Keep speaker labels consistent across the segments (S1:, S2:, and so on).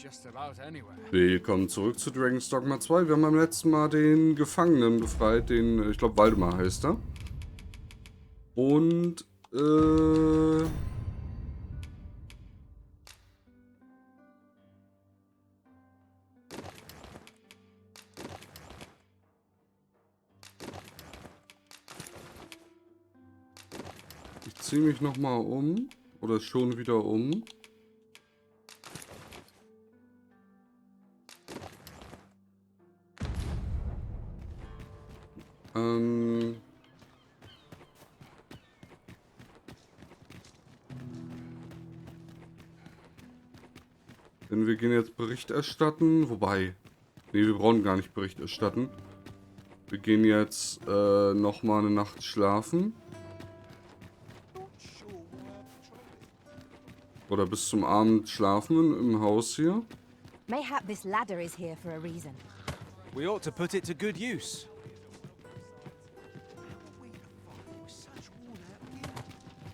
S1: just about anywhere.
S2: Willkommen zurück zu Dragon's Dogma 2. Wir haben beim letzten Mal den Gefangenen befreit, den, ich glaube, Waldemar heißt er. Und, ich ziehe mich nochmal um. Oder schon wieder um. Denn wir gehen jetzt Bericht erstatten. Wobei, nee, wir brauchen gar nicht Bericht erstatten. Wir gehen jetzt nochmal eine Nacht schlafen. Oder bis zum Abend schlafen im Haus hier.
S3: Mayhap this ladder is here for a reason.
S4: We ought to put it to good use.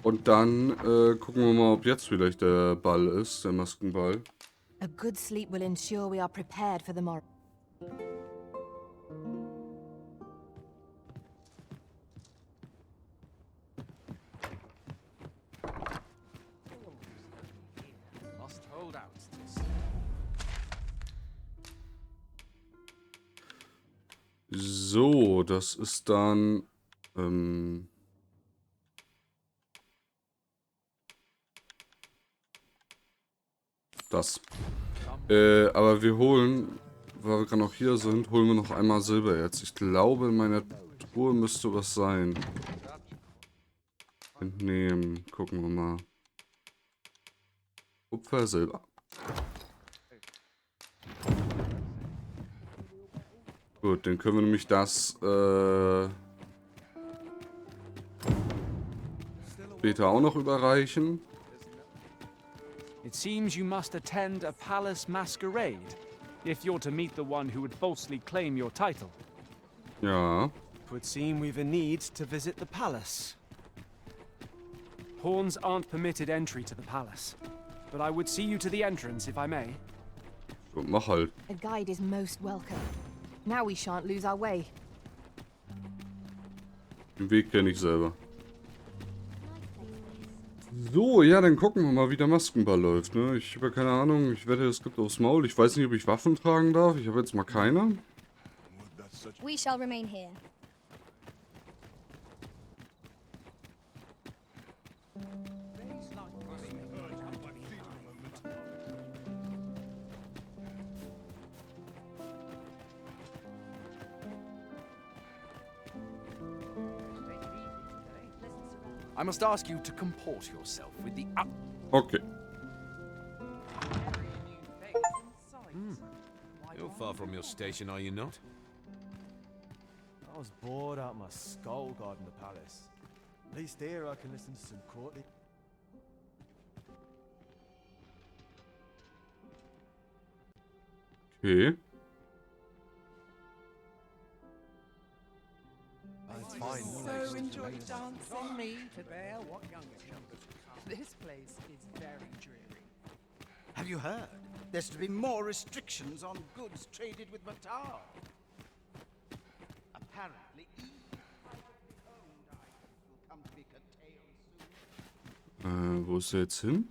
S2: Und dann gucken wir mal, ob jetzt vielleicht der Ball ist, der Maskenball.
S3: A good sleep will ensure we are prepared for the morrow.
S1: Must hold out.
S2: So, das ist dann das. Aber wir holen, weil wir gerade noch hier sind, holen wir noch einmal Silber jetzt. Ich glaube, in meiner Truhe müsste was sein. Entnehmen. Gucken wir mal. Kupfer, Silber. Gut, dann können wir nämlich das später auch noch überreichen.
S4: It seems you must attend a palace masquerade, if you're to meet the one who would falsely claim your title.
S2: Ja.
S4: It would seem we've a need to visit the palace. Pawns aren't permitted entry to the palace, but I would see you to the entrance if I may.
S2: Gut, mach halt.
S3: A guide is most welcome. Now we shan't lose our way.
S2: Den Weg kenne ich selber. So, ja, dann gucken wir mal, wie der Maskenball läuft, ne? Ich habe ja keine Ahnung, ich wette, es gibt aufs Maul. Ich weiß nicht, ob ich Waffen tragen darf. Ich habe jetzt mal keine.
S5: We shall remain here.
S1: I must ask you to comport yourself with the
S2: Okay.
S6: You're far from your station, are you not?
S7: I was bored out my skull guarding the palace. At least here I can listen to some courtly.
S2: Okay.
S8: So enjoy dancing me to bear what younger shepherds. This place is very dreary.
S9: Have you heard? There's to be more restrictions on goods traded with Matar. Apparently, owned items will come to be curtailed soon.
S2: Wo ist er jetzt hin?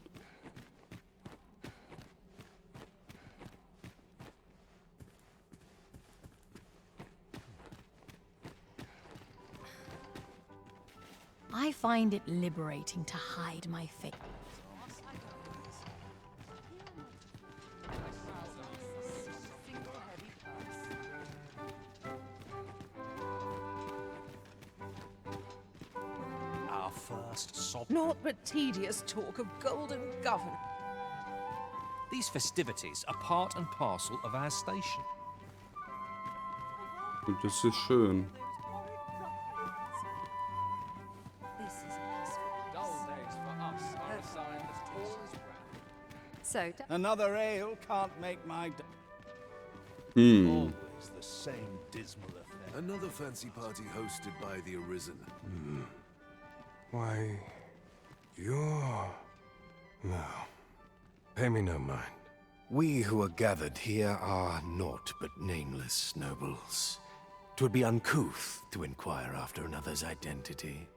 S3: I find it liberating to hide my face.
S1: our first sob.
S8: Naught but tedious talk of golden govern.
S10: These festivities are part and parcel of our station.
S2: Und das ist schön.
S5: So,
S9: Another ale can't make my.
S6: Always the same dismal affair.
S11: Another fancy party hosted by the Arisen.
S12: Why, you're... No. Pay me no mind.
S11: We who are gathered here are naught but nameless nobles. 'Twould be uncouth to inquire after another's identity.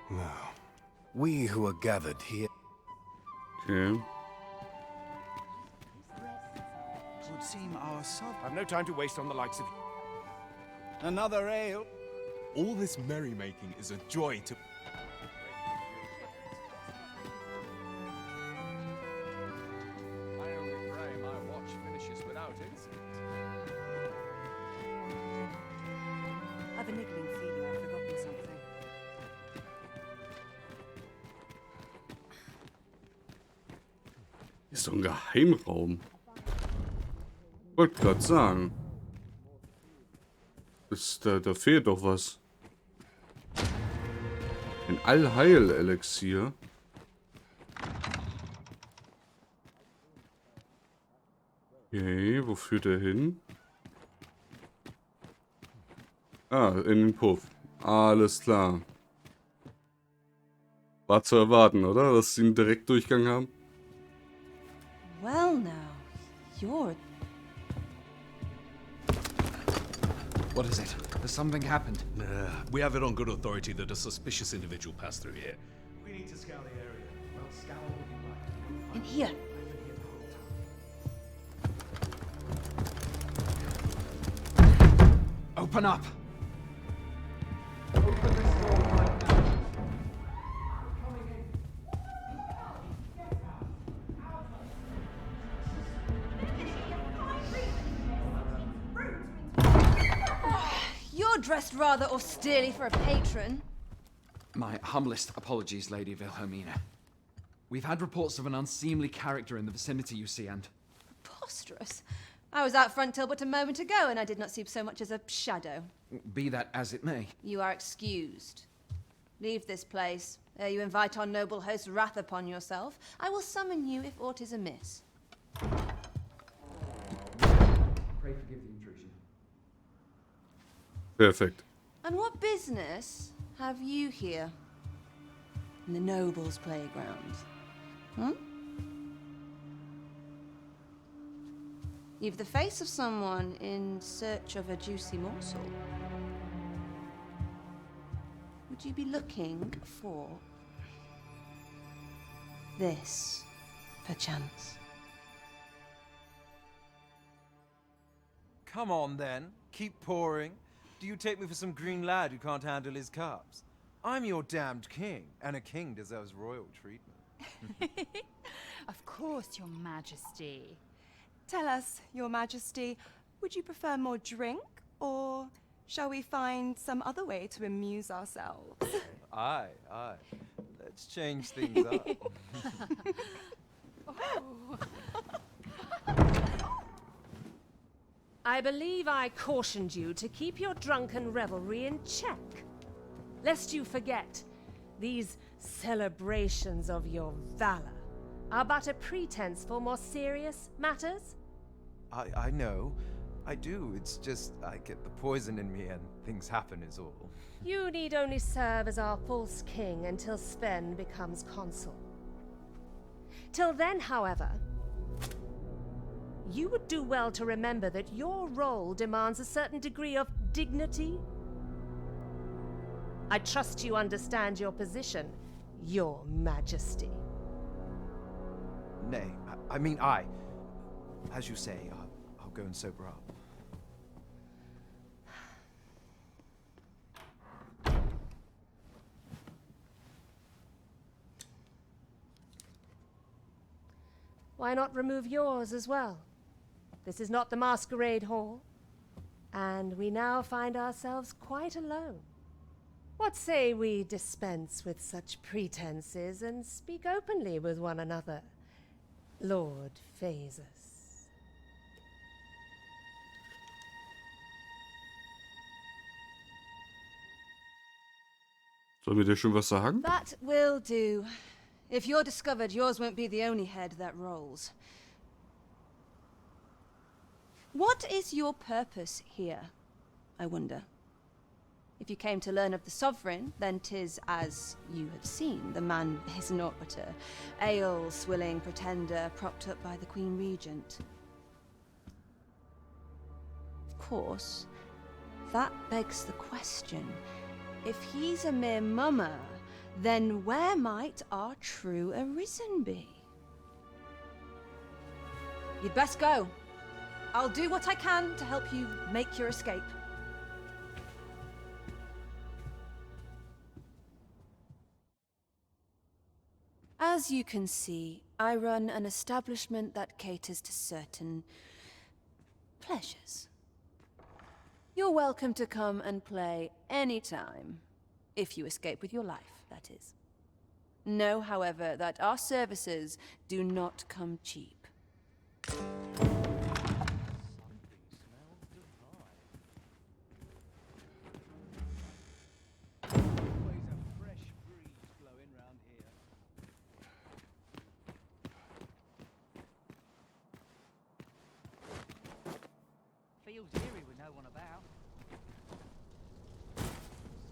S11: No. We who are gathered here...
S2: Okay.
S9: Would seem our sovereign.
S6: I've no time to waste on the likes of you.
S9: Another ale.
S12: All this merrymaking is a joy to...
S1: I only pray my watch finishes without incident.
S8: I've a niggling feeling I've forgotten something.
S2: Ist doch ein Geheimraum. Wollte gerade sagen. Da fehlt doch was. Ein Allheil-Elixier. Okay, wo führt er hin? Ah, in den Puff. Alles klar. War zu erwarten, oder? Dass sie einen Direktdurchgang haben?
S8: Well now, you're...
S1: What is it? Has something happened?
S6: We have it on good authority that a suspicious individual passed through here.
S7: We need to scour the area. Well, scour what you like.
S8: In here.
S1: Open up!
S5: You're dressed rather austerely for a patron.
S1: My humblest apologies, Lady Wilhelmina. We've had reports of an unseemly character in the vicinity, you see, and...
S5: Preposterous. I was out front till but a moment ago, and I did not see so much as a shadow.
S1: Be that as it may.
S5: You are excused. Leave this place, ere you invite our noble host's wrath upon yourself. I will summon you if aught is amiss.
S1: Pray forgive the intrusion.
S2: Perfekt.
S5: And what business have you here? In the nobles' playground? Hmm? You've the face of someone in search of a juicy morsel. Would you be looking for this, perchance?
S7: Come on then, keep pouring. Do you take me for some green lad who can't handle his cups? I'm your damned king, and a king deserves royal treatment.
S13: Of course, Your Majesty. Tell us, Your Majesty, would you prefer more drink, or shall we find some other way to amuse ourselves?
S7: Aye. Let's change things up.
S14: I believe I cautioned you to keep your drunken revelry in check. Lest you forget, these celebrations of your valor are but a pretense for more serious matters.
S7: I know. I do. It's just I get the poison in me and things happen is all.
S14: You need only serve as our false king until Sven becomes consul. Till then, however, you would do well to remember that your role demands a certain degree of dignity. I trust you understand your position, Your Majesty.
S7: Nay, I mean I. As you say, I'll go and sober up.
S14: Why not remove yours as well? This is not the masquerade hall, and we now find ourselves quite alone. What say we dispense with such pretenses and speak openly with one another, Lord Phasus?
S2: Sollen wir dir schon was sagen?
S5: That will do. If you're discovered, yours won't be the only head that rolls. What is your purpose here, I wonder? If you came to learn of the sovereign, then 'tis as you have seen. The man is naught but a ale-swilling pretender propped up by the Queen Regent. Of course, that begs the question. If he's a mere mummer, then where might our true arisen be? You'd best go. I'll do what I can to help you make your escape. As you can see, I run an establishment that caters to certain pleasures. You're welcome to come and play anytime, if you escape with your life, that is. Know, however, that our services do not come cheap.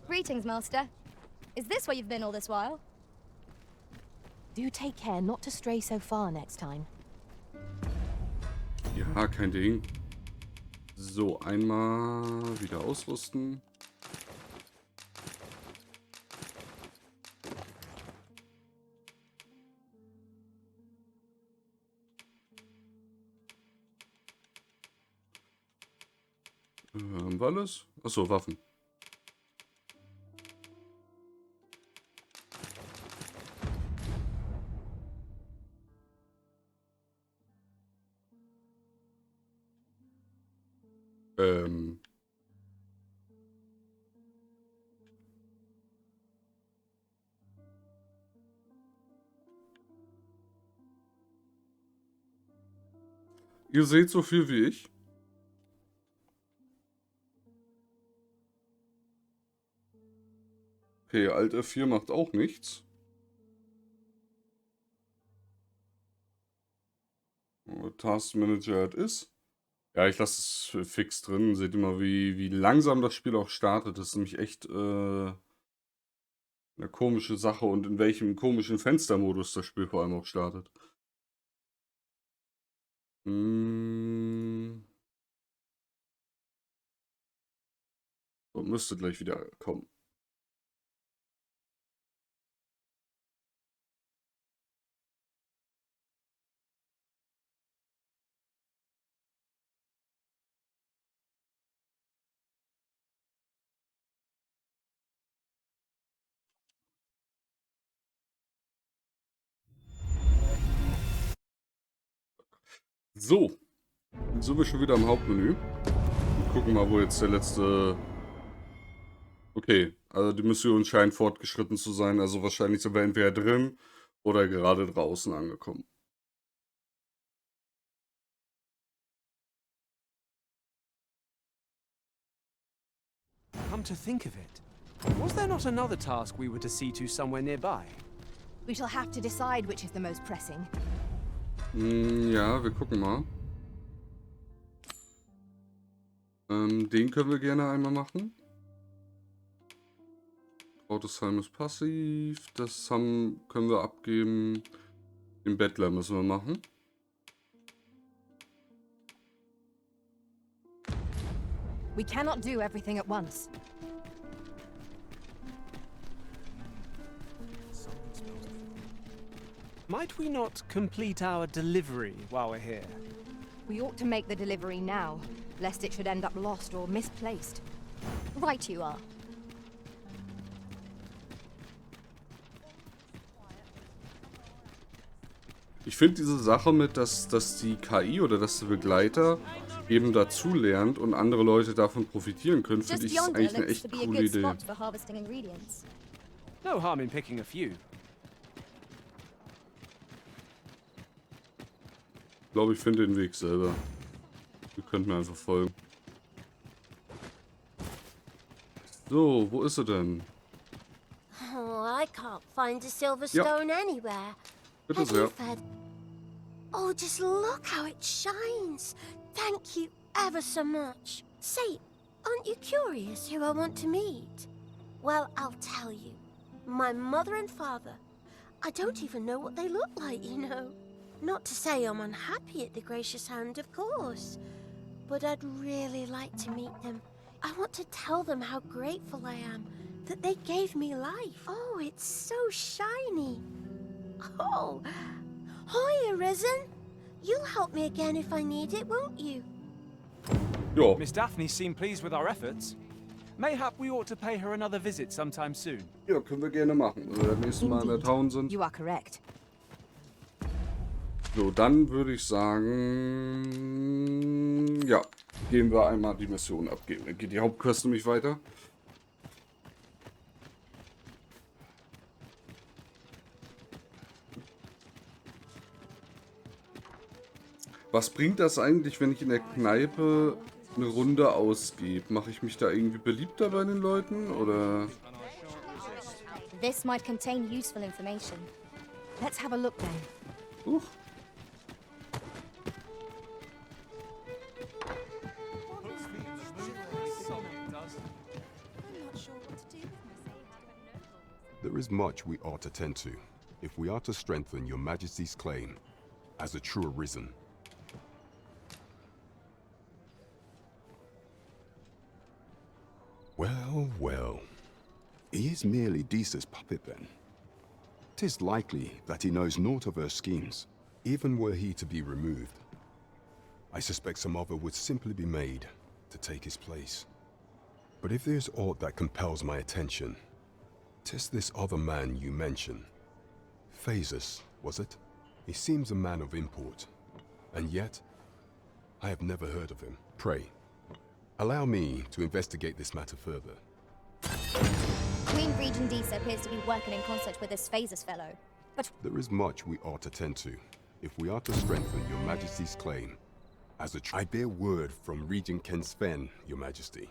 S15: Greetings, Master. Is this where you've been all this while?
S3: Do take care not to stray so far next time.
S2: Ja, kein Ding. So, einmal wieder ausrüsten. Haben wir alles? Achso, Waffen. Ihr seht so viel wie ich. Okay, Alt F4 macht auch nichts. Taskmanager hat ist. Ja, ich lasse es fix drin. Seht ihr mal, wie langsam das Spiel auch startet. Das ist nämlich echt eine komische Sache und in welchem komischen Fenstermodus das Spiel vor allem auch startet. So, müsste gleich wieder kommen. So, jetzt sind wir schon wieder im Hauptmenü. Und gucken mal, wo jetzt der letzte... Okay, also die Mission scheint fortgeschritten zu sein. Also wahrscheinlich sind wir entweder drin oder gerade draußen angekommen.
S4: Come to think of it, was there not another task we were to see to somewhere nearby?
S15: We shall have to decide which is the most pressing.
S2: Ja, wir gucken mal. Den können wir gerne einmal machen. Trautesheim ist passiv. Das können wir abgeben. Den Bettler müssen wir machen.
S15: We cannot do everything at once.
S4: Might we not complete our delivery while we're here?
S15: We ought to make the delivery now, lest it should end up lost or misplaced.
S3: Right you are.
S2: Ich finde diese Sache mit, dass die KI oder dass der Begleiter eben dazu lernt und andere Leute davon profitieren können, finde ich ist eigentlich eine echt coole Idee.
S4: No harm in picking a few.
S2: Ich glaube, ich finde den Weg selber. Wir könnten einfach folgen. So, wo ist er denn?
S16: Oh, I can't find a silver stone anywhere.
S2: Bitte sehr.
S16: Oh, just look how it shines. Thank you ever so much. Say, Aren't you curious who I want to meet? Well, I'll tell you. My mother and father. I don't even know what they look like, you know. Not to say I'm unhappy at the gracious hand, of course. But I'd really like to meet them. I want to tell them how grateful I am that they gave me life. Oh, it's so shiny. Oh, hi, Arisen. You'll help me again if I need it, won't you?
S2: Ja.
S4: Miss Daphne seemed pleased with our efforts. Mayhap we ought to pay her another visit sometime soon.
S2: Ja, können wir gerne machen. Wenn wir das nächste Mal in der Town sind.
S15: You are correct.
S2: So, dann würde ich sagen, ja, gehen wir einmal die Mission abgeben. Dann geht die Hauptquest nämlich weiter. Was bringt das eigentlich, wenn ich in der Kneipe eine Runde ausgebe? Mache ich mich da irgendwie beliebter bei den Leuten, oder?
S15: This might contain useful information. Let's have a look then.
S2: Huch.
S17: There is much we ought to tend to, if we are to strengthen your Majesty's claim as a true Arisen. Well, well. He is merely Deesa's puppet then. 'Tis likely that he knows naught of her schemes, even were he to be removed. I suspect some other would simply be made to take his place. But if there's aught that compels my attention, 'tis this other man you mention. Phases, was it? He seems a man of import, and yet I have never heard of him. Pray, allow me to investigate this matter further.
S15: Queen Regent Deesa appears to be working in concert with this Phases fellow, but
S17: There is much we ought to tend to, if we are to strengthen your Majesty's claim as a I bear word from Regent Ken Sven, your Majesty.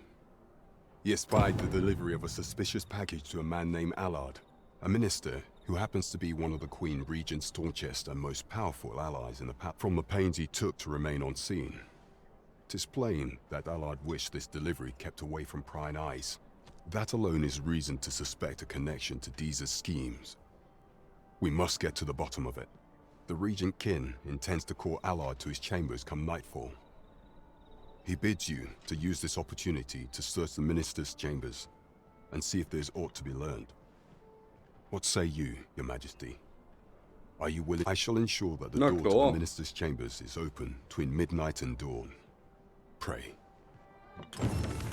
S17: He espied the delivery of a suspicious package to a man named Allard, a minister who happens to be one of the Queen Regent's staunchest and most powerful allies in the from the pains he took to remain on scene. 'Tis plain that Allard wished this delivery kept away from prying eyes. That alone is reason to suspect a connection to Deesa's schemes. We must get to the bottom of it. The Regent Kin intends to call Allard to his chambers come nightfall. He bids you to use this opportunity to search the minister's chambers and see if there's aught to be learned. What say you, your Majesty? Are you willing? I shall ensure that the door to the minister's chambers is open between midnight and dawn. Pray.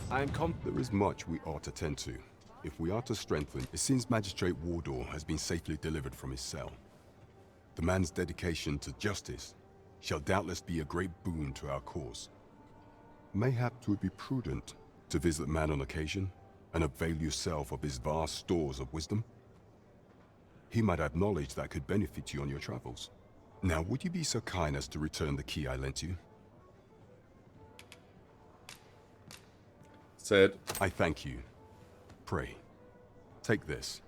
S17: There is much we ought to tend to. If we are to strengthen, it seems Magistrate Wardor has been safely delivered from his cell. The man's dedication to justice shall doubtless be a great boon to our cause. Mayhap it would be prudent to visit the man on occasion and avail yourself of his vast stores of wisdom. He might have knowledge that could benefit you on your travels. Now, would you be so kind as to return the key I lent you?
S2: Said.
S17: I thank you. Pray, take this.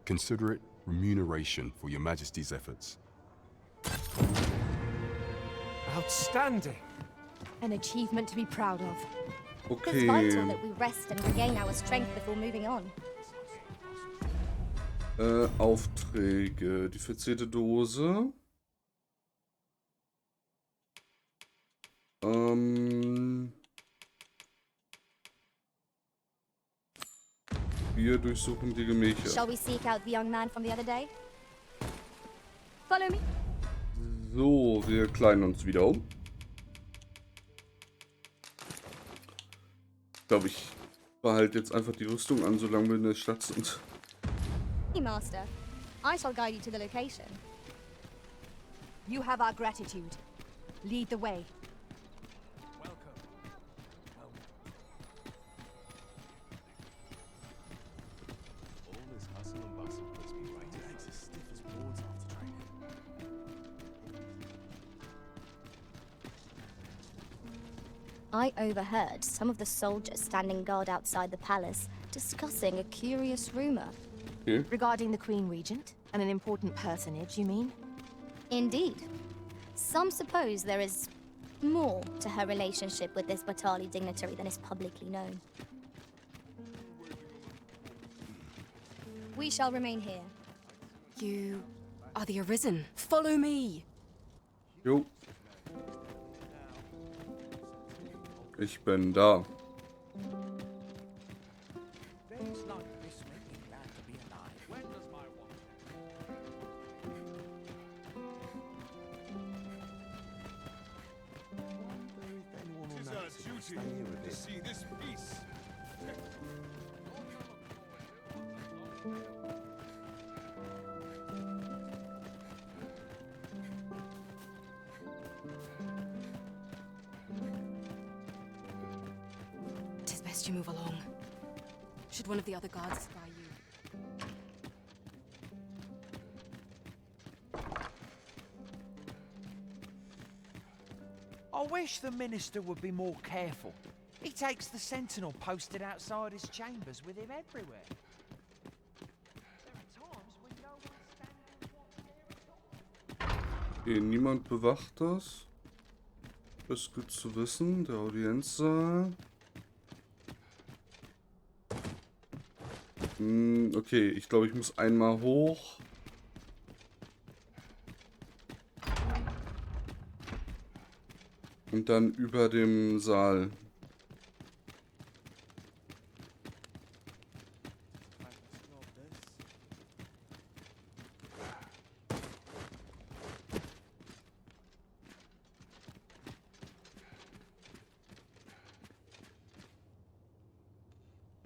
S17: Consider it remuneration for your Majesty's efforts.
S4: Outstanding!
S15: an achievement to be proud of.
S2: Okay.
S15: It's vital that we rest and regain our strength before moving on.
S2: Aufträge. Die verzierte Dose. Wir durchsuchen die Gemächer.
S15: Shall we seek out the young man from the other day? Follow me.
S2: So, wir kleiden uns wieder um. Ich glaube, ich behalte jetzt einfach die Rüstung an, solange wir in der Stadt sind.
S15: Hey, Master. I shall guide you to the location. You have our gratitude. Lead the way. I overheard some of the soldiers standing guard outside the palace discussing a curious rumor.
S13: Regarding the Queen Regent? And an important personage, you mean?
S15: Indeed. Some suppose there is more to her relationship with this Batali dignitary than is publicly known. We shall remain here.
S13: You are the Arisen. Follow me.
S2: Jo. Ich bin da.
S12: To see this piece.
S13: Tis best you move along. Should one of the other guards spy you?
S18: I wish the minister would be more careful. He takes the sentinel posted outside his chambers with him everywhere.
S2: Okay, niemand bewacht das. Das ist gut zu wissen. Der Audienzsaal. Okay, ich glaube, ich muss einmal hoch. Und dann über dem Saal.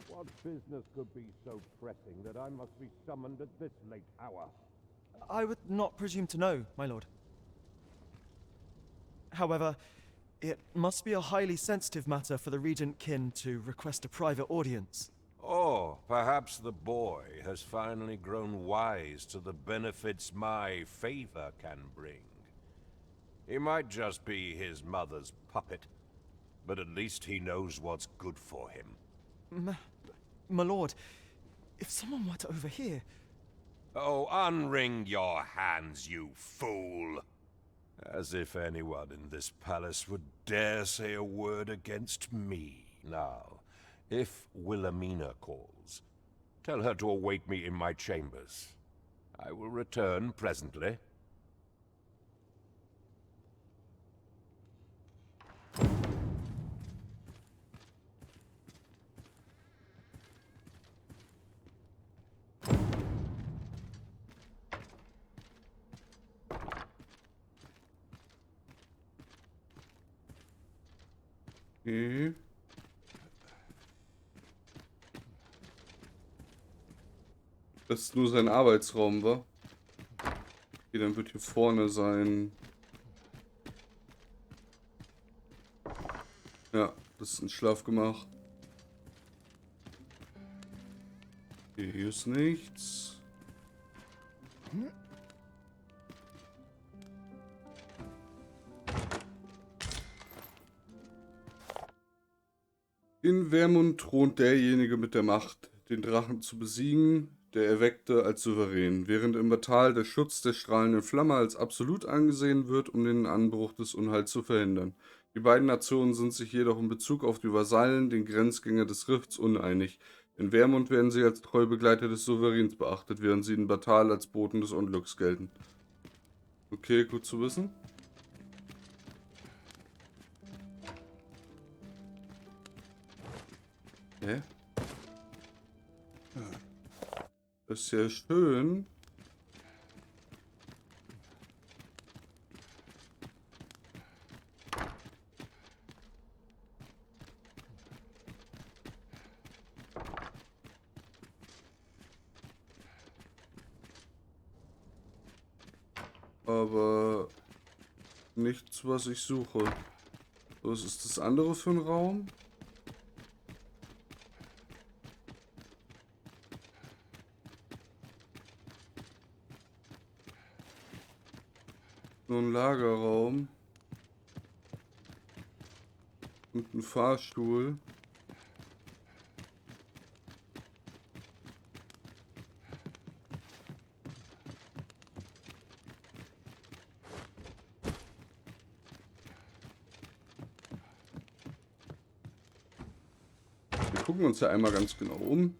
S19: What business could be so pressing that I must be summoned at this late hour?
S20: I would not presume to know, my lord. However, it must be a highly sensitive matter for the regent kin to request a private audience.
S19: Oh, perhaps the boy has finally grown wise to the benefits my favor can bring. He might just be his mother's puppet, but at least he knows what's good for him.
S20: My lord, if someone were to overhear...
S19: Oh, unring your hands, you fool! As if anyone in this palace would dare say a word against me. Now, if Wilhelmina calls, tell her to await me in my chambers. I will return presently.
S2: Okay. Das ist nur sein Arbeitsraum, wa? Okay, dann wird hier vorne sein. Ja, das ist ein Schlafgemach. Okay, hier ist nichts. In Vermund thront derjenige mit der Macht, den Drachen zu besiegen, der Erweckte als Souverän, während im Batal der Schutz der strahlenden Flamme als absolut angesehen wird, um den Anbruch des Unheils zu verhindern. Die beiden Nationen sind sich jedoch in Bezug auf die Vasallen, den Grenzgänger des Rifts, uneinig. In Vermund werden sie als treue Begleiter des Souveräns beachtet, während sie in Batal als Boten des Unglücks gelten. Okay, gut zu wissen. Hä? Das ist ja schön. Aber nichts, was ich suche. Was ist das andere für ein Raum? Nur ein Lagerraum. Und ein Fahrstuhl. Wir gucken uns ja einmal ganz genau um.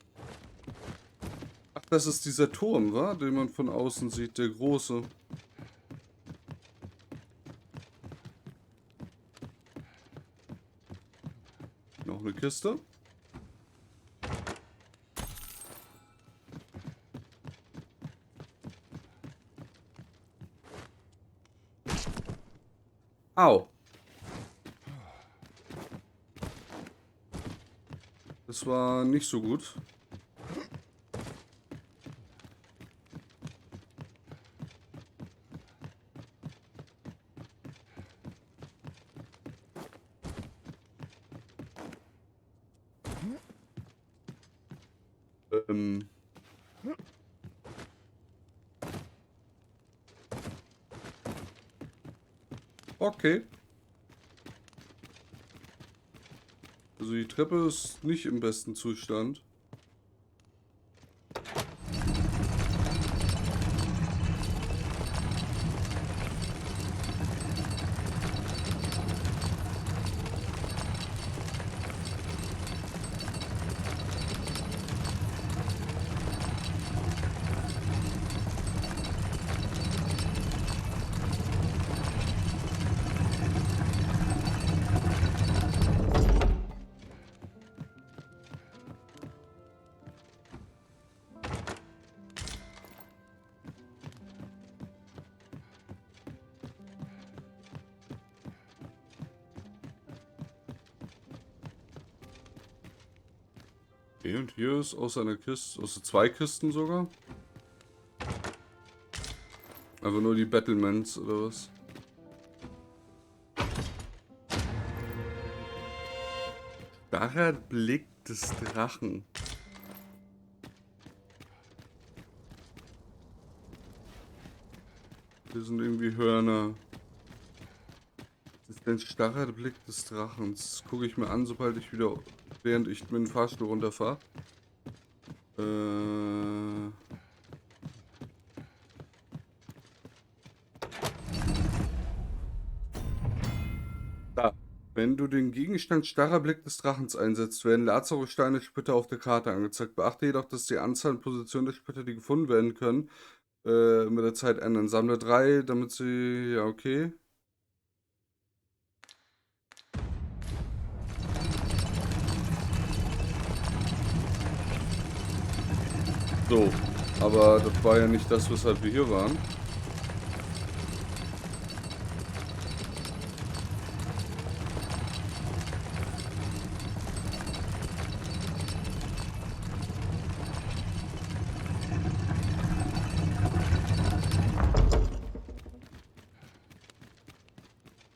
S2: Ach, das ist dieser Turm, wa? Den man von außen sieht, der große. Noch eine Kiste. Au. Das war nicht so gut. Okay. Also die Treppe ist nicht im besten Zustand. Okay, und hier ist aus einer Kiste, aus 2 Kisten sogar. Aber nur die Battlements oder was? Starrer Blick des Drachen. Hier sind irgendwie Hörner. Das ist ein starrer Blick des Drachens. Das gucke ich mir an, sobald ich wieder, während ich mit dem Fahrstuhl runterfahre. Da. Wenn du den Gegenstand starrer Blick des Drachens einsetzt, werden Lazarus-Steine später auf der Karte angezeigt. Beachte jedoch, dass die Anzahl und Position der Splitter, die gefunden werden können, mit der Zeit ändern. Sammle 3, damit sie... Ja, okay. So, aber das war ja nicht das, weshalb wir hier waren.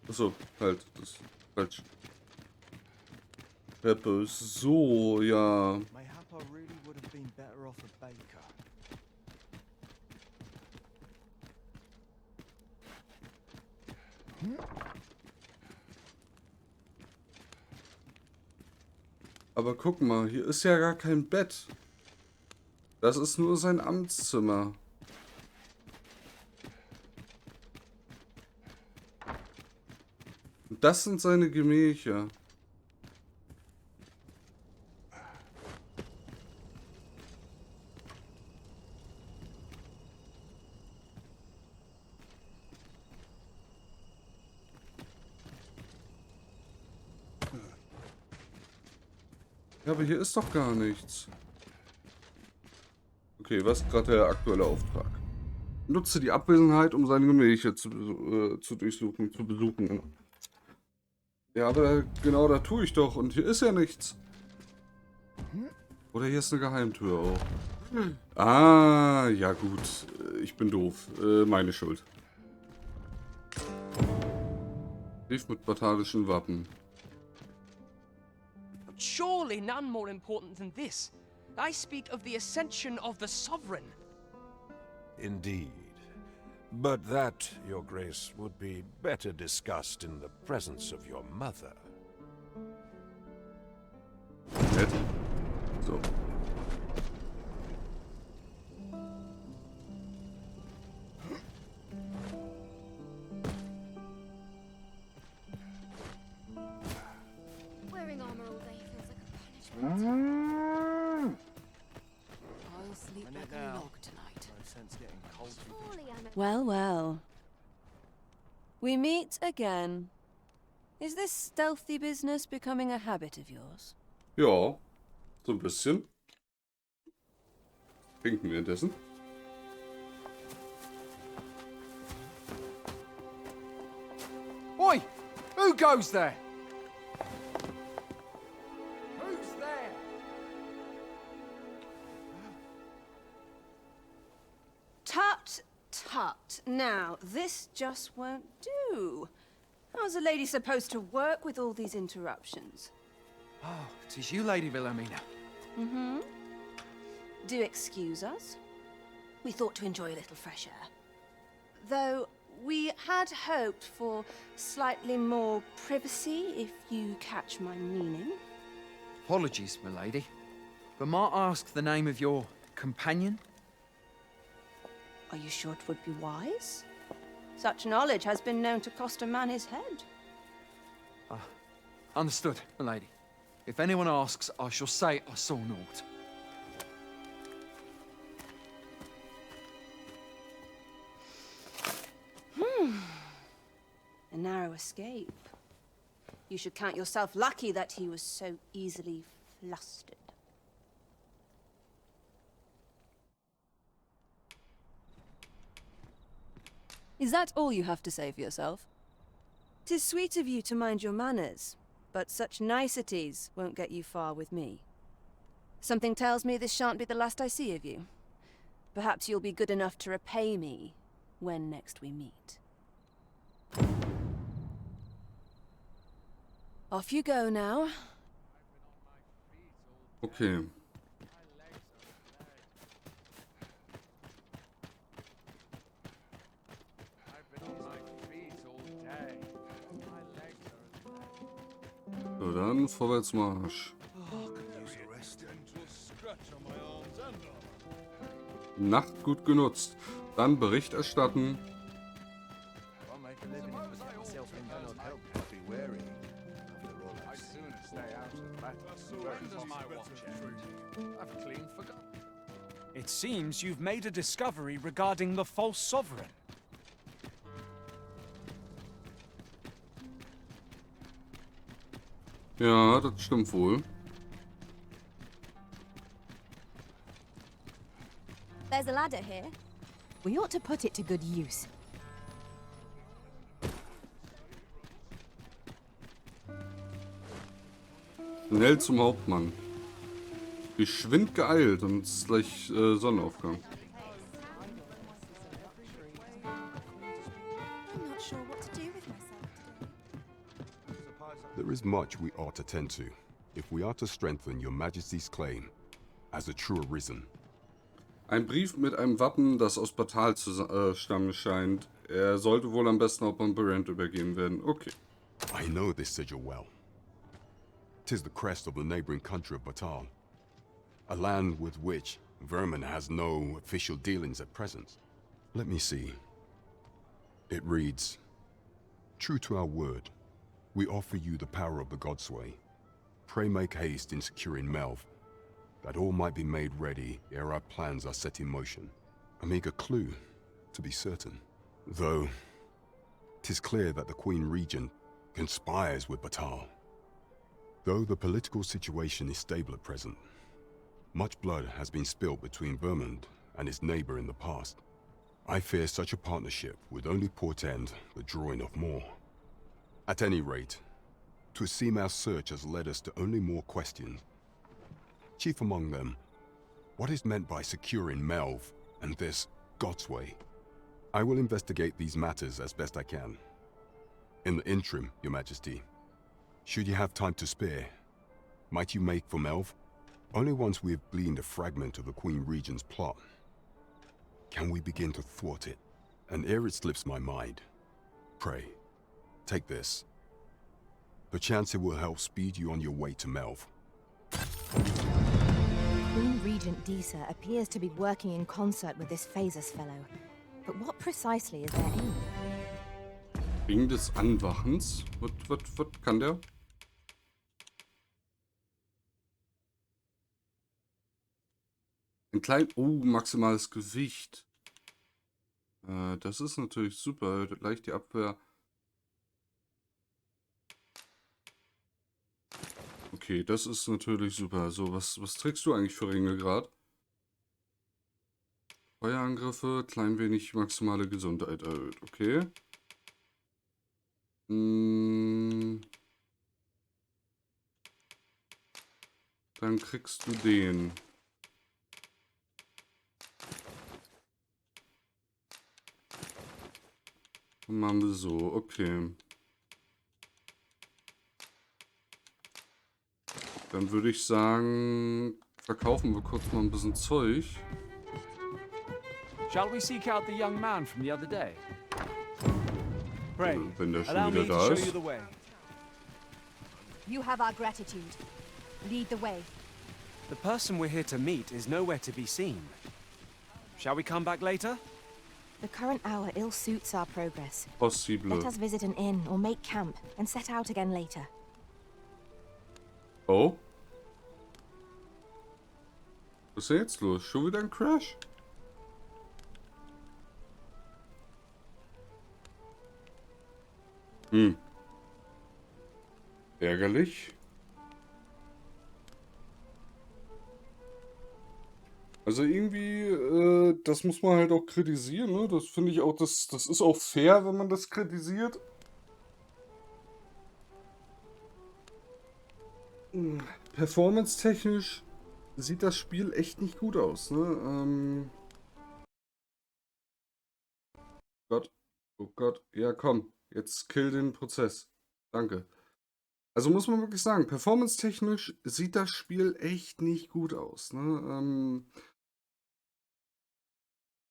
S2: Achso, halt, das ist falsch. Treppe, so, ja. Aber guck mal, hier ist ja gar kein Bett. Das ist nur sein Amtszimmer. Und das sind seine Gemächer. Ja, aber hier ist doch gar nichts. Okay, was ist gerade der aktuelle Auftrag? Nutze die Abwesenheit, um seine Gemächer zu besuchen. Ja, aber genau da tue ich doch. Und hier ist ja nichts. Oder hier ist eine Geheimtür auch. Ah, ja gut. Ich bin doof. Meine Schuld. Brief mit batalischen Wappen.
S21: Surely none more important than this. I speak of the ascension of the sovereign.
S19: Indeed. But that, Your Grace, would be better discussed in the presence of your mother.
S2: Nett. So.
S16: Wearing armor all day feels like a punishment.
S5: Well, well. We meet again. Is this stealthy business becoming a habit of yours?
S2: Ja, so ein bisschen. Trinken wir indessen.
S1: Oi! Who goes there? Who's there?
S5: Tut, tut. Now, this just won't do. How's a lady supposed to work with all these interruptions?
S1: Oh, it is you, Lady Wilhelmina.
S5: Mm-hmm. Do excuse us. We thought to enjoy a little fresh air. Though we had hoped for slightly more privacy, if you catch my meaning.
S1: Apologies, milady. But might I ask the name of your companion?
S5: Are you sure it would be wise? Such knowledge has been known to cost a man his head.
S1: Understood, milady. If anyone asks, I shall say I saw naught.
S5: A narrow escape. You should count yourself lucky that he was so easily flustered. Is that all you have to say for yourself? 'Tis sweet of you to mind your manners, but such niceties won't get you far with me. Something tells me this shan't be the last I see of you. Perhaps you'll be good enough to repay me when next we meet. Off you go now.
S2: Okay. So, dann Vorwärtsmarsch. Nacht gut genutzt. Dann Bericht erstatten.
S4: It seems you've made a discovery regarding the false sovereign.
S2: Ja, das stimmt wohl.
S15: There's a ladder here. We ought to put it to good use.
S2: Schnell zum Hauptmann. Geschwind geeilt und es ist gleich Sonnenaufgang.
S15: I'm not sure what to do with myself today.
S17: There is much we ought to tend to, if we are to strengthen your Majesty's claim as a true arisen.
S2: Ein Brief mit einem Wappen, das aus Batal zu stammen scheint. Er sollte wohl am besten auch beim Barent übergeben werden. Okay.
S17: I know this sigil well. 'Tis the crest of the neighboring country of Batal, a land with which Vermin has no official dealings at present. Let me see. It reads, "True to our word, we offer you the power of the Godsway. Pray make haste in securing Melv, that all might be made ready ere our plans are set in motion." A meager clue, to be certain. Though, 'tis clear that the Queen Regent conspires with Batal. Though the political situation is stable at present, much blood has been spilt between Vermund and his neighbor in the past. I fear such a partnership would only portend the drawing of more. At any rate, 'twould seem our search has led us to only more questions. Chief among them, what is meant by securing Melv and this Godsway? I will investigate these matters as best I can. In the interim, Your Majesty, should you have time to spare, might you make for Melv? Only once we have gleaned a fragment of the Queen Regent's plot can we begin to thwart it. And ere it slips my mind, pray, take this. Perchance it will help speed you on your way to Melv.
S15: Queen Regent Disa appears to be working in concert with this Phasus fellow. But what precisely is their aim?
S2: Ring des Anwachens. Was kann der? Ein klein... Oh, maximales Gewicht. Das ist natürlich super. Leicht die Abwehr. Okay, das ist natürlich super. So, was trägst du eigentlich für Ringe gerade? Feuerangriffe, klein wenig maximale Gesundheit erhöht. Okay. Dann kriegst du den. Machen wir so, okay. Dann würde ich sagen, verkaufen wir kurz mal ein bisschen Zeug.
S4: Shall we seek out the young man from the other day? Pray,
S2: Wenn der schon
S4: allow me
S2: wieder
S4: to
S2: da
S4: show
S2: ist.
S4: you the way.
S15: You have our gratitude. Lead the way.
S4: The person we're here to meet is nowhere to be seen. Shall we come back later?
S10: The current hour ill suits our progress.
S2: Possible.
S10: Let us visit an inn or make camp and set out again later.
S2: Oh? Was ist denn jetzt los? Schon wieder ein Crash? Ärgerlich. Also irgendwie, das muss man halt auch kritisieren, ne? Das finde ich auch, das ist auch fair, wenn man das kritisiert. Performance-technisch sieht das Spiel echt nicht gut aus, ne? Gott. Oh Gott. Ja, komm. Jetzt kill den Prozess. Danke. Also muss man wirklich sagen, performance-technisch sieht das Spiel echt nicht gut aus, ne?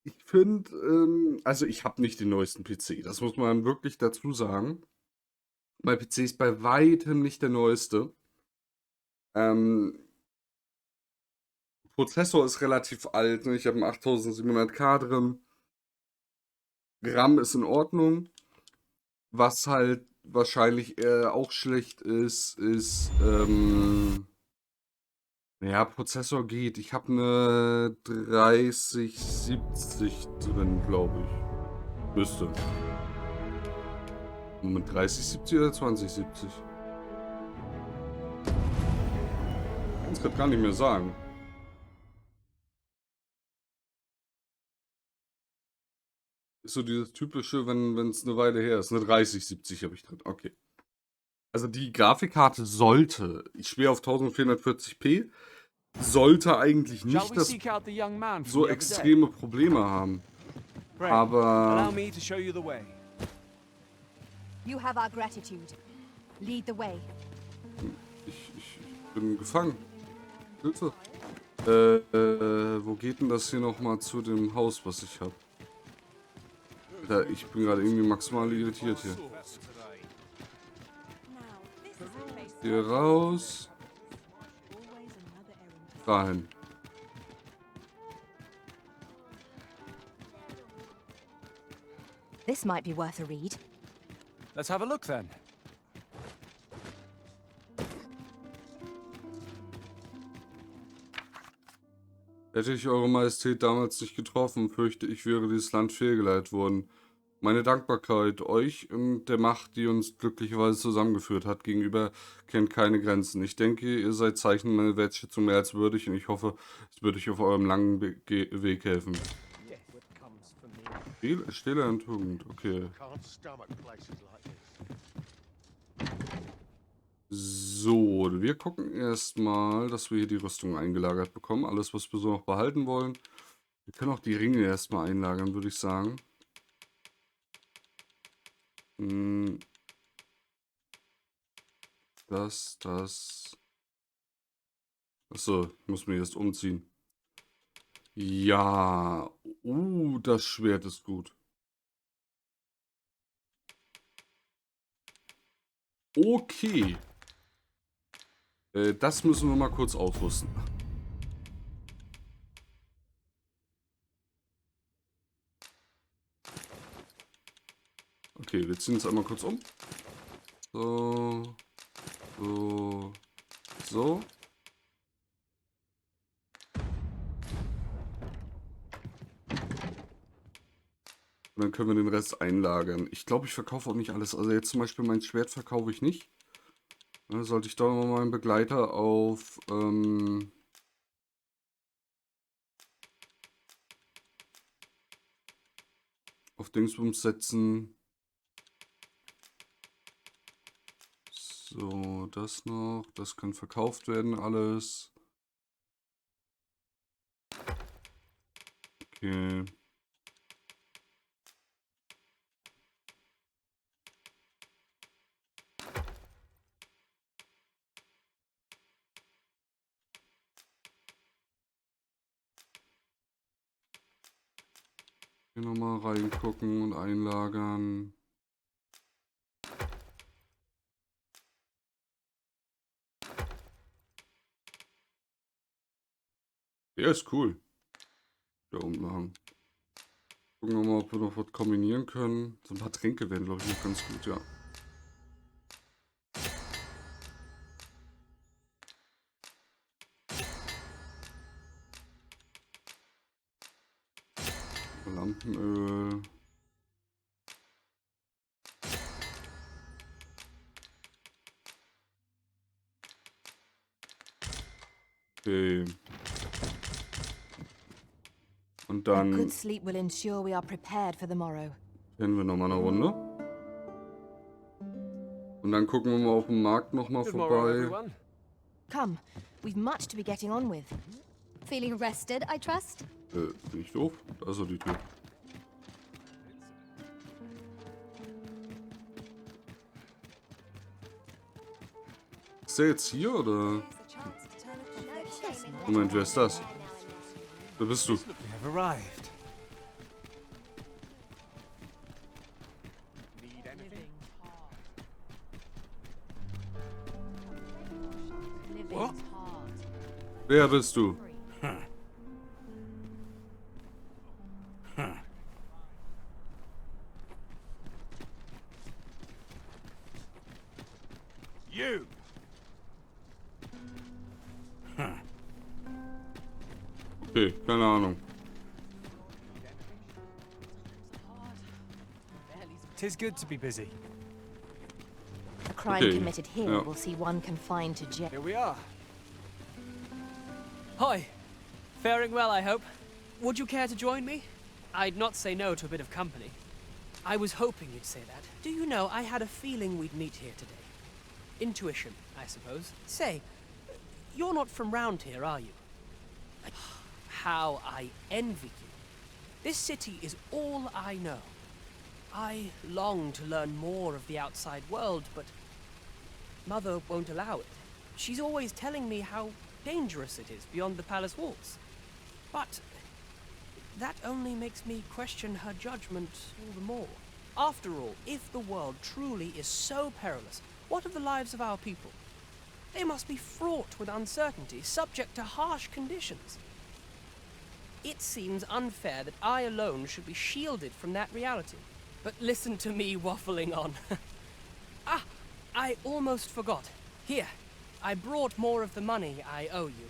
S2: Ich finde, also ich habe nicht den neuesten PC. Das muss man wirklich dazu sagen. Mein PC ist bei weitem nicht der neueste. Prozessor ist relativ alt, ne? Ich habe einen 8700K drin. RAM ist in Ordnung. Was halt wahrscheinlich auch schlecht ist, ja, Prozessor geht. Ich habe eine 3070 drin, glaube ich. Müsste. Mit 3070 oder 2070? Kann es gerade gar nicht mehr sagen. Ist so dieses typische, wenn es eine Weile her ist. Eine 3070 habe ich drin. Okay. Also die Grafikkarte sollte, ich spiele auf 1440p, sollte eigentlich nicht das so extreme Probleme haben. Aber
S21: Allow me to show you the way.
S15: You have our gratitude. Lead the way.
S2: ich bin gefangen. Hilfe. Wo geht denn das hier nochmal zu dem Haus, was ich habe? Ich bin gerade irgendwie maximal irritiert hier. Hier raus. Dahin.
S10: This might be worth a read.
S4: Let's have a look then.
S2: Hätte ich Eure Majestät damals nicht getroffen, fürchte ich, wäre dieses Land fehlgeleitet worden. Meine Dankbarkeit euch und der Macht, die uns glücklicherweise zusammengeführt hat, gegenüber kennt keine Grenzen. Ich denke, ihr seid Zeichen meiner Wertschätzung mehr als würdig und ich hoffe, es wird euch auf eurem langen Weg helfen. Stille und Tugend, okay. So, wir gucken erstmal, dass wir hier die Rüstung eingelagert bekommen. Alles, was wir so noch behalten wollen. Wir können auch die Ringe erstmal einlagern, würde ich sagen. Das. Achso, ich muss mich erst umziehen. Ja. Das Schwert ist gut. Okay. Das müssen wir mal kurz ausrüsten. Okay, wir ziehen uns einmal kurz um. So. So. So. Und dann können wir den Rest einlagern. Ich glaube, ich verkaufe auch nicht alles. Also jetzt zum Beispiel mein Schwert verkaufe ich nicht. Da sollte ich doch mal meinen Begleiter auf Dingsbums setzen. So, das noch. Das kann verkauft werden, alles. Okay. Hier nochmal reingucken und einlagern. Der ist cool. Da unten haben. Gucken wir mal, ob wir noch was kombinieren können. So ein paar Tränke werden, glaube ich, noch ganz gut, ja. Lampenöl. Okay. Und
S10: A
S2: dann
S10: good sleep will ensure we are prepared for the morrow.
S2: kennen wir nochmal eine Runde. Und dann gucken wir mal auf dem Markt nochmal vorbei.
S10: Come, we've much to be getting on with.
S15: Feeling rested, I trust?
S2: Bin ich doof? Da ist doch die Tür. Ist der jetzt hier oder? Moment, wer ist das? Wer bist du?
S4: We have arrived.
S2: What? Wer bist du?
S19: You!
S2: Okay, keine Ahnung.
S4: Tis good to be busy.
S10: A crime
S2: Okay,
S10: committed here
S2: ja.
S10: will see one confined to jail.
S4: Here we are.
S21: Hi. Faring well, I hope. Would you care to join me? I'd not say no to a bit of company. I was hoping you'd say that. Do you know, I had a feeling we'd meet here today. Intuition, I suppose. Say, you're not from round here, are you? How I envy you. This city is all I know. I long to learn more of the outside world, but Mother won't allow it. She's always telling me how dangerous it is beyond the palace walls. But that only makes me question her judgment all the more. After all, if the world truly is so perilous, what of the lives of our people? They must be fraught with uncertainty, subject to harsh conditions. It seems unfair that I alone should be shielded from that reality. But listen to me waffling on. Ah, I almost forgot. Here, I brought more of the money I owe you.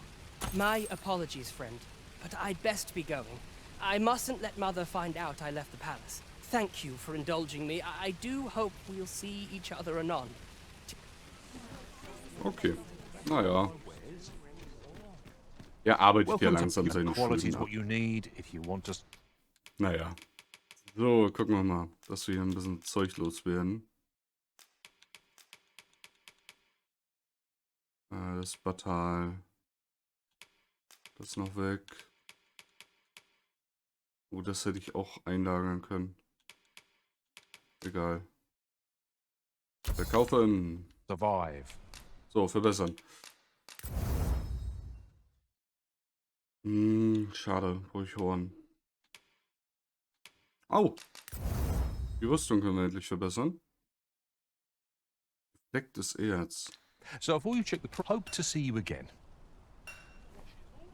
S21: My apologies, friend, but I'd best be going. I mustn't let Mother find out I left the palace. Thank you for indulging me. I do hope we'll see each other anon.
S2: Okay. Naja. Er arbeitet ja
S6: Welcome to
S2: langsam seine
S6: quality's
S2: Schulden ab.
S6: what you need if you want to.
S2: Naja. So, gucken wir mal, dass wir hier ein bisschen Zeug loswerden. Das Batal. Das noch weg. Oh, das hätte ich auch einlagern können. Egal. Verkaufen.
S6: Survive.
S2: So, verbessern. Schade, brauche ich Horn. Au! Die Rüstung können wir endlich verbessern. Geflecktes Erz.
S6: So before you check the hope to see you again.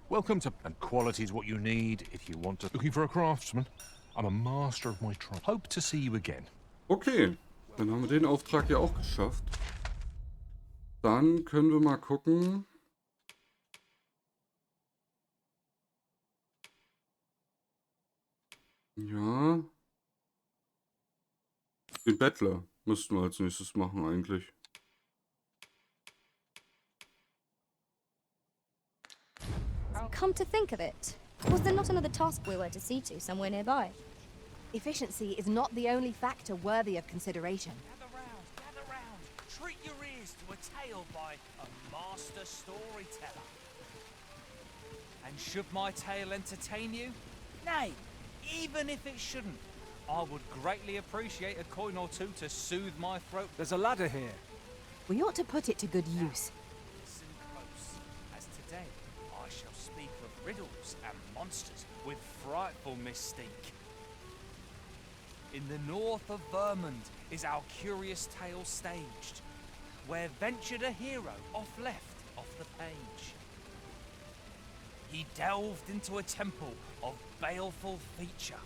S6: Welcome to and quality's what you need if you want to. Looking for a craftsman? I'm a master of my trade. Hope to see you again.
S2: Okay, dann haben wir den Auftrag ja auch geschafft. Dann können wir mal gucken. Ja. Den Bettler müssten wir als nächstes machen eigentlich.
S15: Come to think of it, was there not another task we were to see to somewhere nearby?
S10: Efficiency is not the only factor worthy of consideration.
S18: Gather round. Treat your ears to a tale by a master storyteller. And should my tale entertain you? Nay, even if it shouldn't, I would greatly appreciate a coin or two to soothe my throat.
S4: There's a ladder here.
S10: We ought to put it to good use.
S18: Listen close, as today I shall speak of riddles and monsters with frightful mystique. In the north of Vermund is our curious tale staged, where ventured a hero off the page. He delved into a temple of baleful feature,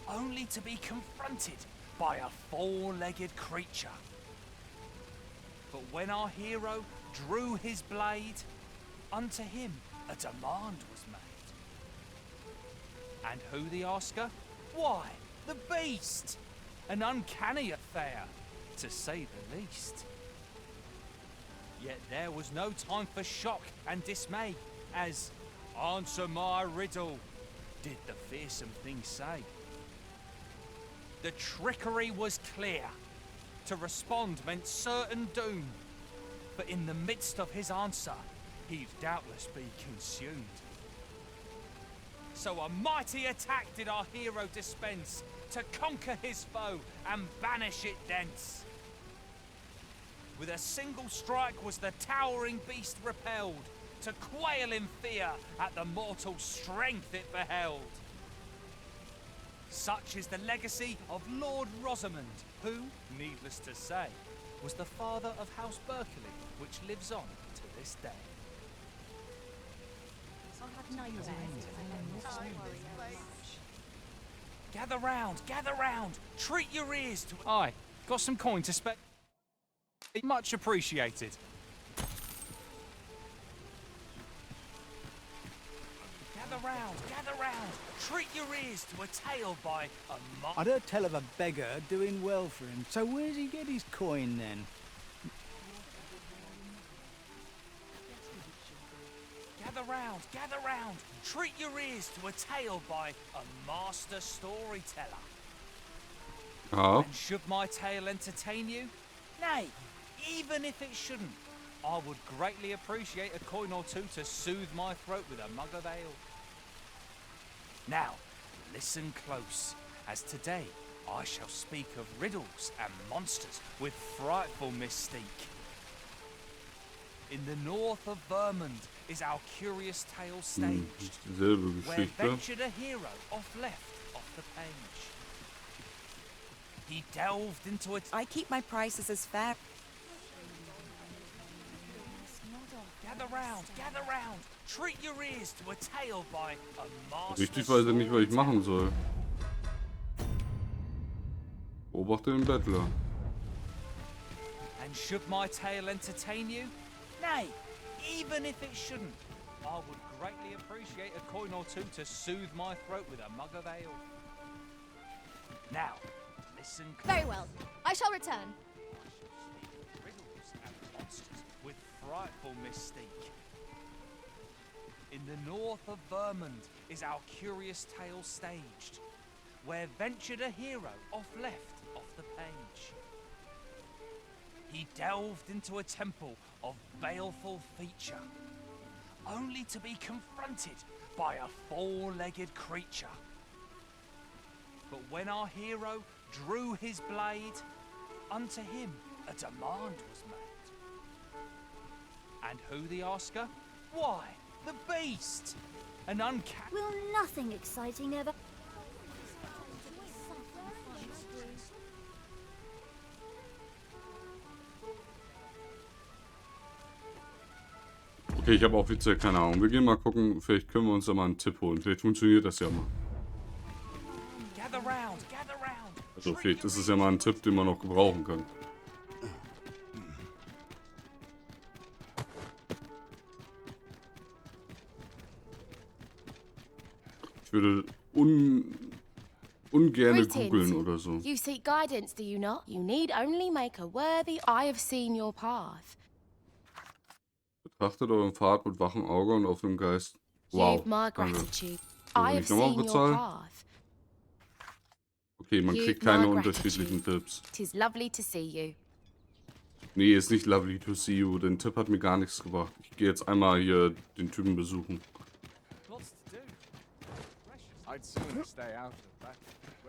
S18: only to be confronted by a four-legged creature. But when our hero drew his blade, unto him a demand was made. And who the asker? Why, the beast! An uncanny affair, to say the least. Yet there was no time for shock and dismay, as, "Answer my riddle," did the fearsome thing say. The trickery was clear. To respond meant certain doom. But in the midst of his answer, he'd doubtless be consumed. So a mighty attack did our hero dispense, to conquer his foe and banish it thence. With a single strike was the towering beast repelled, to quail in fear at the mortal strength it beheld. Such is the legacy of Lord Rosamond, who, needless to say, was the father of House Berkeley, which lives on to this day. Gather round, treat your ears to... Aye, got some coin to spare. Much appreciated. Gather round, treat your ears to a tale by a
S9: I'd heard tell of a beggar doing well for him, so where's he get his coin then?
S18: Gather round, treat your ears to a tale by a master storyteller.
S2: Ja.
S18: And should my tale entertain you? Nay, even if it shouldn't, I would greatly appreciate a coin or two to soothe my throat with a mug of ale. Now, listen close, as today I shall speak of riddles and monsters with frightful mystique. In the north of Vermund is our curious tale staged, where ventured a hero off the page. He delved into it.
S13: I keep my prices as fair.
S18: Gather round, treat your ears to a tale by a master.
S2: Richtig weiß ich nicht, was ich machen soll. Beobachte den Bettler.
S18: And should my tale entertain you? Nay, even if it shouldn't, I would greatly appreciate a coin or two to soothe my throat with a mug of ale. Now, listen.
S15: Very well. I shall return.
S18: Riddles and monsters with frightful mystique. In the north of Vermund is our curious tale staged, where ventured a hero off the page. He delved into a temple of baleful feature, only to be confronted by a four-legged creature. But when our hero drew his blade, unto him a demand was made. And who the asker? Why, the beast! An uncanny...
S16: Will nothing exciting ever...
S2: Okay, ich habe offiziell keine Ahnung. Wir gehen mal gucken, vielleicht können wir uns da mal einen Tipp holen. Vielleicht funktioniert das ja mal. Also vielleicht ist es ja mal ein Tipp, den man noch gebrauchen kann. Ich würde ungerne
S16: Greetings.
S2: googeln oder so.
S16: You seek guidance, do you not? You need only make a worthy. I have seen your path.
S2: Betrachtet euren Pfad mit wachem Auge und offenem Geist. Wow.
S16: You've my
S2: Danke.
S16: gratitude.
S2: So,
S16: I
S2: wenn
S16: have
S2: ich nochmal
S16: seen your
S2: bezahle.
S16: path.
S2: Okay, man
S16: You've
S2: kriegt
S16: my
S2: keine
S16: gratitude.
S2: unterschiedlichen Tipps.
S16: Tis lovely to see you.
S2: Nee, ist nicht lovely to see you. Den Tipp hat mir gar nichts gebracht. Ich gehe jetzt einmal hier den Typen besuchen.
S4: Lots to do. I'd sooner stay out of that.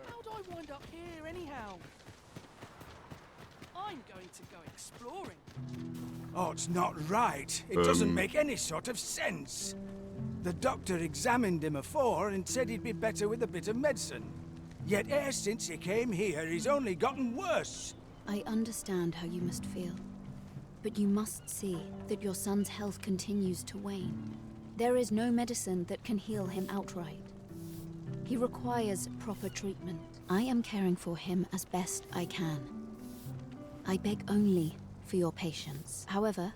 S8: How'd I wind up here anyhow? I'm going to go exploring.
S9: Oh, it's not right. It doesn't make any sort of sense. The doctor examined him afore and said he'd be better with a bit of medicine. Yet ever since he came here, he's only gotten worse.
S11: I understand how you must feel. But you must see that your son's health continues to wane. There is no medicine that can heal him outright. He requires proper treatment. I am caring for him as best I can. I beg only for your patience. However,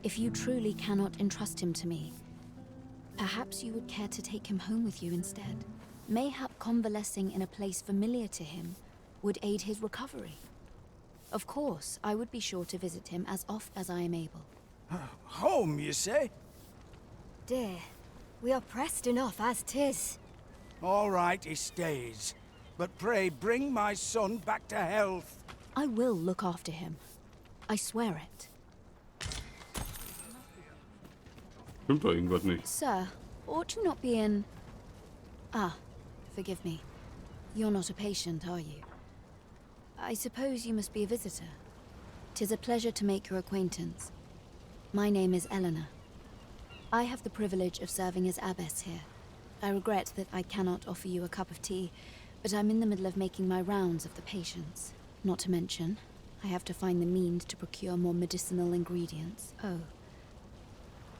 S11: if you truly cannot entrust him to me, perhaps you would care to take him home with you instead. Mayhap convalescing in a place familiar to him would aid his recovery. Of course, I would be sure to visit him as oft as I am able.
S9: Home, you say?
S15: Dear, we are pressed enough as 'tis.
S9: All right, he stays. But pray bring my son back to health.
S11: I will look after him. I swear it.
S2: Stimmt doch irgendwas nicht.
S11: Sir, ought you not be in... Ah, forgive me. You're not a patient, are you? I suppose you must be a visitor. 'Tis a pleasure to make your acquaintance. My name is Eleanor. I have the privilege of serving as abbess here. I regret that I cannot offer you a cup of tea, but I'm in the middle of making my rounds of the patients. Not to mention, I have to find the means to procure more medicinal ingredients. Oh.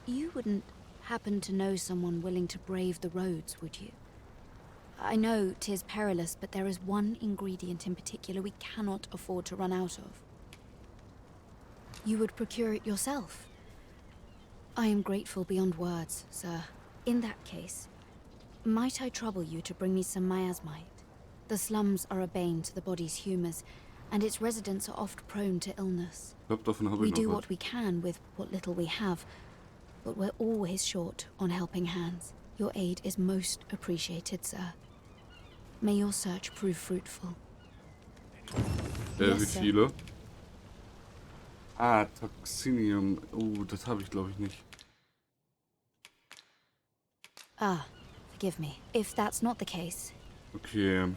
S11: You wouldn't happen to know someone willing to brave the roads, would you? I know 'tis perilous, but there is one ingredient in particular we cannot afford to run out of. You would procure it yourself. I am grateful beyond words, sir. In that case, might I trouble you to bring me some miasmite? The slums are a bane to the body's humours, and its residents are oft prone to illness. We do what we can with what little we have, but we're always short on helping hands. Your aid is most appreciated, sir. May your search prove fruitful.
S2: Wie
S11: Yes, sir.
S2: viele? Ah, Toxinium. Oh, das habe ich glaube ich nicht.
S11: Ah, forgive me. If that's not the case,
S2: Okay,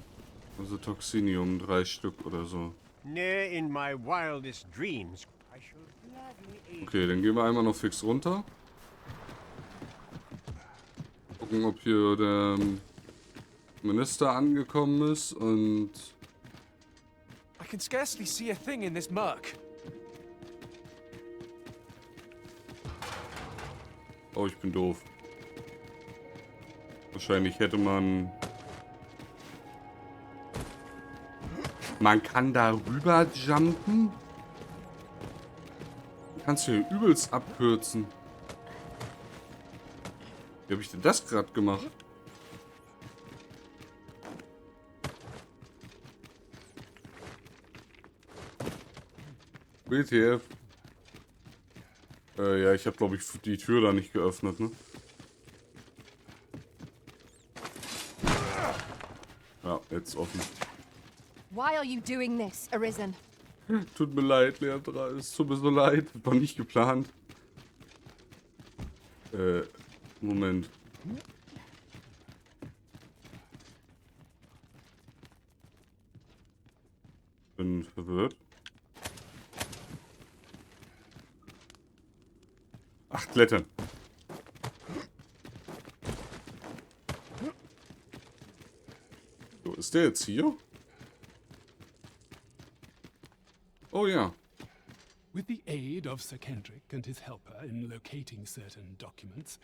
S2: also Toxinium, 3 Stück oder so.
S22: Ne'er in my wildest dreams. I should gladly aid.
S2: Okay, dann gehen wir einmal noch fix runter. Gucken, ob hier der Minister angekommen ist und...
S4: I can scarcely see a thing in this murk.
S2: Oh, ich bin doof. Wahrscheinlich hätte man... Man kann da rüber jumpen? Kannst du hier übelst abkürzen. Wie habe ich denn das gerade gemacht? WTF. Ja, ich habe glaube ich die Tür da nicht geöffnet, ne? Ja, jetzt offen.
S15: Why are you doing this, Arisen?
S2: Tut mir leid, Leandra. Es tut mir so leid. War nicht geplant. Moment. Bin verwirrt. Ach, klettern. So, ist der jetzt hier? Oh ja.
S23: With the aid of Sir Kendrick and his helper in locating certain documents,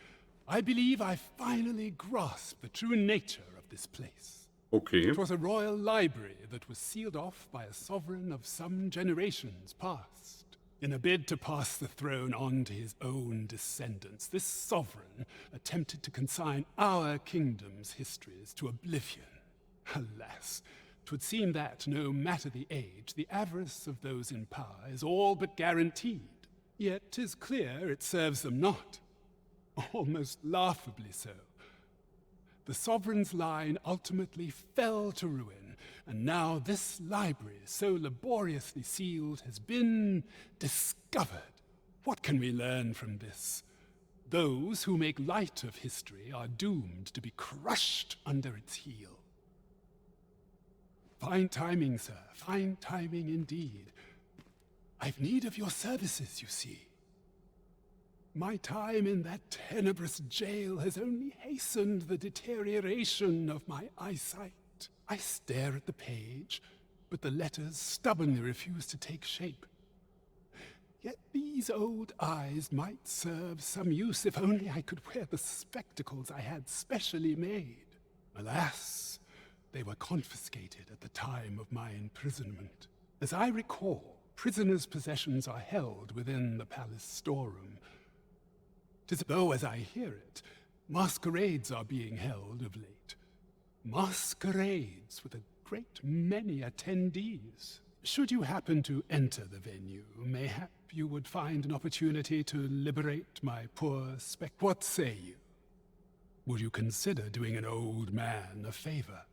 S23: I believe I finally grasped the true nature of this place.
S2: Okay.
S23: It was a royal library that was sealed off by a sovereign of some generations past. In a bid to pass the throne on to his own descendants, this sovereign attempted to consign our kingdom's histories to oblivion. Alas, 'twould seem that, no matter the age, the avarice of those in power is all but guaranteed. Yet 'tis clear it serves them not. Almost laughably so. The sovereign's line ultimately fell to ruin, and now this library, so laboriously sealed, has been discovered. What can we learn from this? Those who make light of history are doomed to be crushed under its heel. Fine timing, sir, fine timing indeed. I've need of your services, you see. My time in that tenebrous jail has only hastened the deterioration of my eyesight. I stare at the page, but the letters stubbornly refuse to take shape. Yet these old eyes might serve some use if only I could wear the spectacles I had specially made. Alas, they were confiscated at the time of my imprisonment. As I recall, prisoners' possessions are held within the palace storeroom. 'Tis though, as I hear it, masquerades are being held of late. Masquerades with a great many attendees. Should you happen to enter the venue, mayhap you would find an opportunity to liberate my poor What say you? Would you consider doing an old man a favor?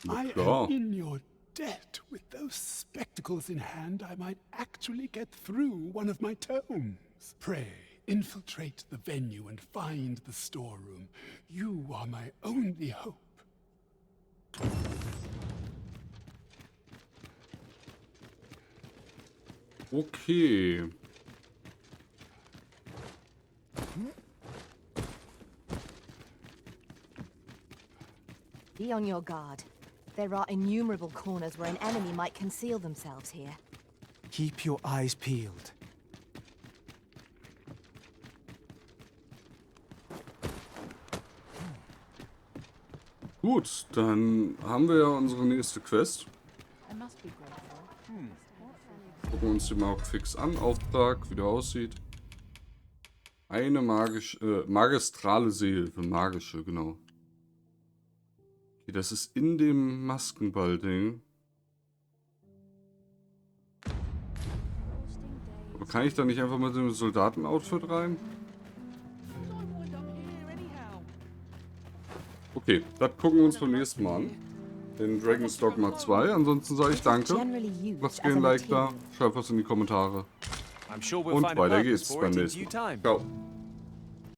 S23: I am in your debt. With those spectacles in hand, I might actually get through one of my tomes. Pray, infiltrate the venue and find the storeroom. You are my only hope.
S2: Okay.
S10: Be on your guard. There are innumerable corners where an enemy might conceal themselves here.
S9: Keep your eyes peeled.
S2: Gut, dann haben wir ja unsere nächste Quest. Gucken wir uns die mal auch fix an. Auftrag, wie der aussieht. Eine magistrale Seehilfe. Magische, genau. Okay, das ist in dem Maskenball-Ding. Aber kann ich da nicht einfach mit dem Soldatenoutfit rein? Okay, das gucken wir uns beim nächsten Mal an. In Dragon's Dogma 2. Ansonsten sage ich danke. Lasst gerne ein Like da, schreibt was in die Kommentare. Und weiter geht's beim nächsten Mal. Ciao.